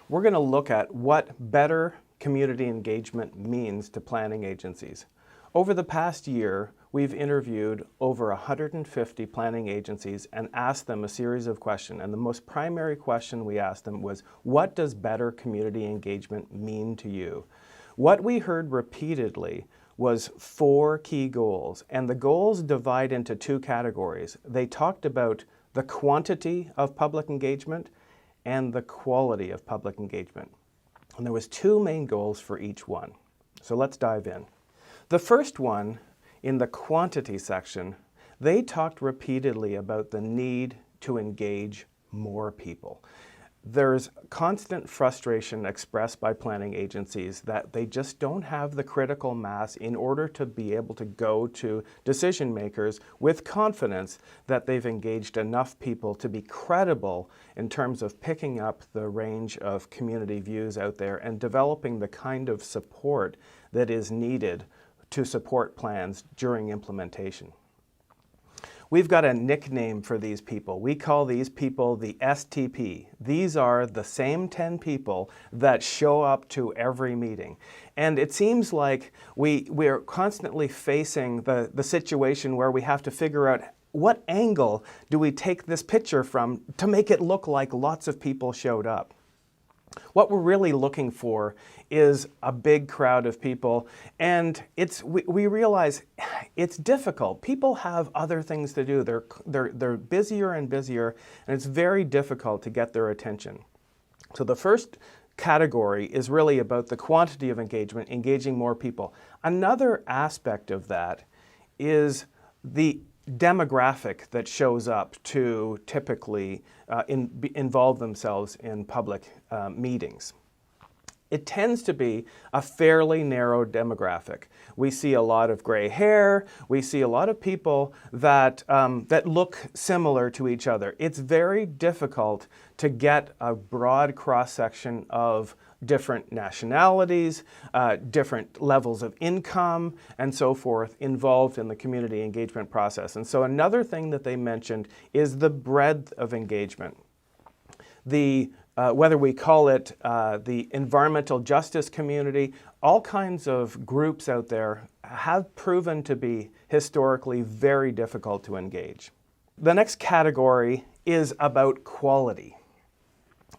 we're going to look at what better community engagement means to planning agencies. Over the past year, we've interviewed over 150 planning agencies and asked them a series of questions. And the most primary question we asked them was, what does better community engagement mean to you? What we heard repeatedly was 4 key goals, and the goals divide into 2 categories. They talked about the quantity of public engagement and the quality of public engagement. And there was 2 main goals for each one. So let's dive in. The first one, in the quantity section, they talked repeatedly about the need to engage more people. There's constant frustration expressed by planning agencies that they just don't have the critical mass in order to be able to go to decision makers with confidence that they've engaged enough people to be credible in terms of picking up the range of community views out there and developing the kind of support that is needed to support plans during implementation. We've got a nickname for these people. We call these people the STP. These are the same 10 people that show up to every meeting. And it seems like we're constantly facing the situation where we have to figure out what angle do we take this picture from to make it look like lots of people showed up. What we're really looking for is a big crowd of people, and we realize it's difficult. People have other things to do. They're busier and busier, and it's very difficult to get their attention. So the first category is really about the quantity of engagement, engaging more people. Another aspect of that is the demographic that shows up to typically involve themselves in public meetings. It tends to be a fairly narrow demographic. We see a lot of gray hair. We see a lot of people that look similar to each other. It's very difficult to get a broad cross-section of different nationalities, different levels of income, and so forth involved in the community engagement process. And so another thing that they mentioned is the breadth of engagement. Whether we call it the environmental justice community, all kinds of groups out there have proven to be historically very difficult to engage. The next category is about quality.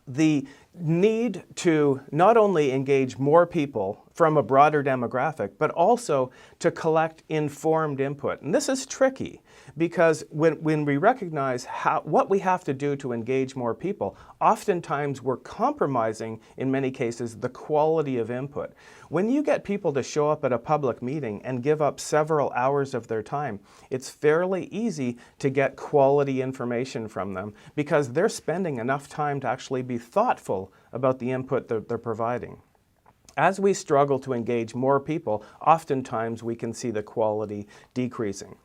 The need to not only engage more people from a broader demographic, but also to collect informed input. And this is tricky because when we recognize what we have to do to engage more people, oftentimes we're compromising, in many cases, the quality of input. When you get people to show up at a public meeting and give up several hours of their time, it's fairly easy to get quality information from them because they're spending enough time to actually be thoughtful about the input that they're providing. As we struggle to engage more people, oftentimes we can see the quality decreasing.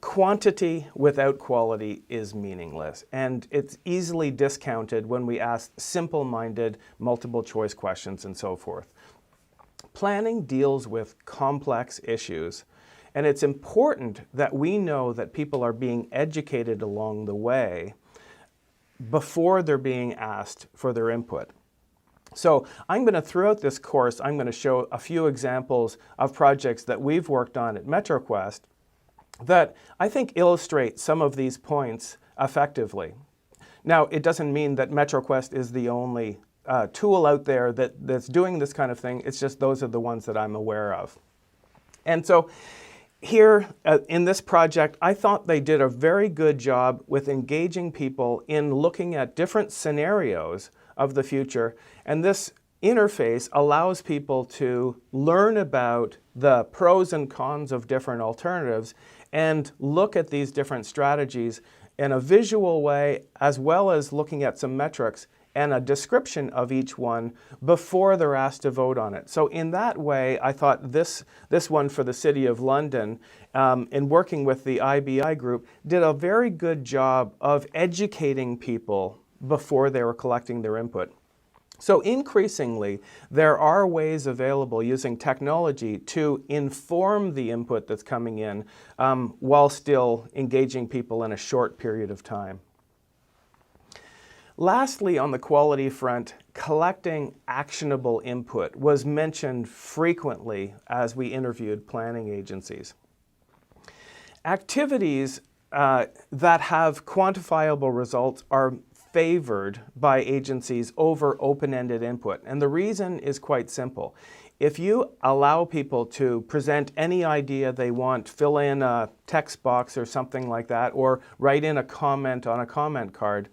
Quantity without quality is meaningless, and it's easily discounted when we ask simple-minded, multiple-choice questions and so forth. Planning deals with complex issues, and it's important that we know that people are being educated along the way before they're being asked for their input. So I'm going to, throughout this course, I'm going to show a few examples of projects that we've worked on at MetroQuest that I think illustrate some of these points effectively. Now, it doesn't mean that MetroQuest is the only tool out there that's doing this kind of thing. It's just those are the ones that I'm aware of. And so here in this project, I thought they did a very good job with engaging people in looking at different scenarios of the future. And this interface allows people to learn about the pros and cons of different alternatives and look at these different strategies in a visual way, as well as looking at some metrics and a description of each one before they're asked to vote on it. So in that way, I thought this one for the City of London, in working with the IBI group, did a very good job of educating people before they were collecting their input. So increasingly, there are ways available using technology to inform the input that's coming in while still engaging people in a short period of time. Lastly, on the quality front, collecting actionable input was mentioned frequently as we interviewed planning agencies. Activities that have quantifiable results are favored by agencies over open-ended input. And the reason is quite simple. If you allow people to present any idea they want, fill in a text box or something like that, or write in a comment on a comment card,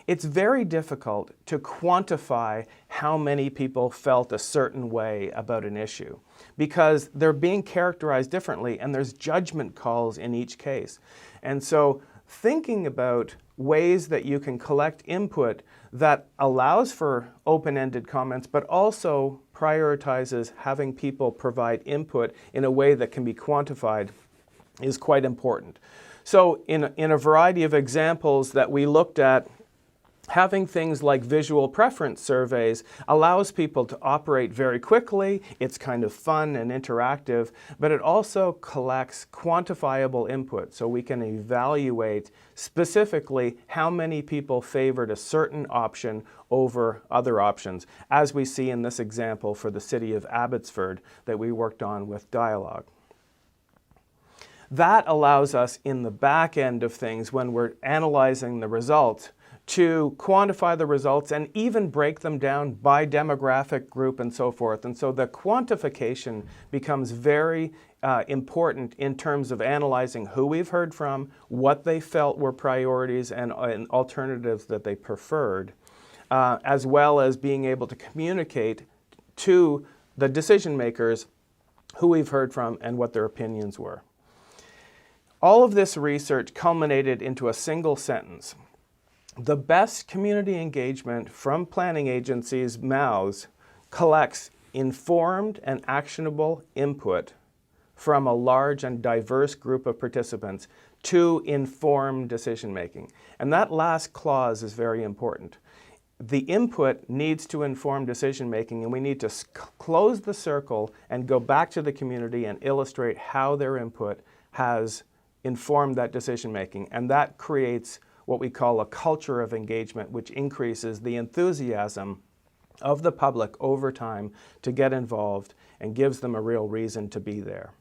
it's very difficult to quantify how many people felt a certain way about an issue because they're being characterized differently and there's judgment calls in each case. And so thinking about ways that you can collect input that allows for open-ended comments but also prioritizes having people provide input in a way that can be quantified is quite important. So in a variety of examples that we looked at, having things like visual preference surveys allows people to operate very quickly. It's kind of fun and interactive, but it also collects quantifiable input so we can evaluate specifically how many people favored a certain option over other options, as we see in this example for the city of Abbotsford that we worked on with Dialogue. That allows us in the back end of things when we're analyzing the results to quantify the results and even break them down by demographic group and so forth. And so the quantification becomes very important in terms of analyzing who we've heard from, what they felt were priorities and alternatives that they preferred, as well as being able to communicate to the decision makers who we've heard from and what their opinions were. All of this research culminated into a single sentence. The best community engagement from planning agencies' mouths collects informed and actionable input from a large and diverse group of participants to inform decision-making. And that last clause is very important. The input needs to inform decision-making, and we need to close the circle and go back to the community and illustrate how their input has informed that decision-making. And that creates what we call a culture of engagement, which increases the enthusiasm of the public over time to get involved and gives them a real reason to be there.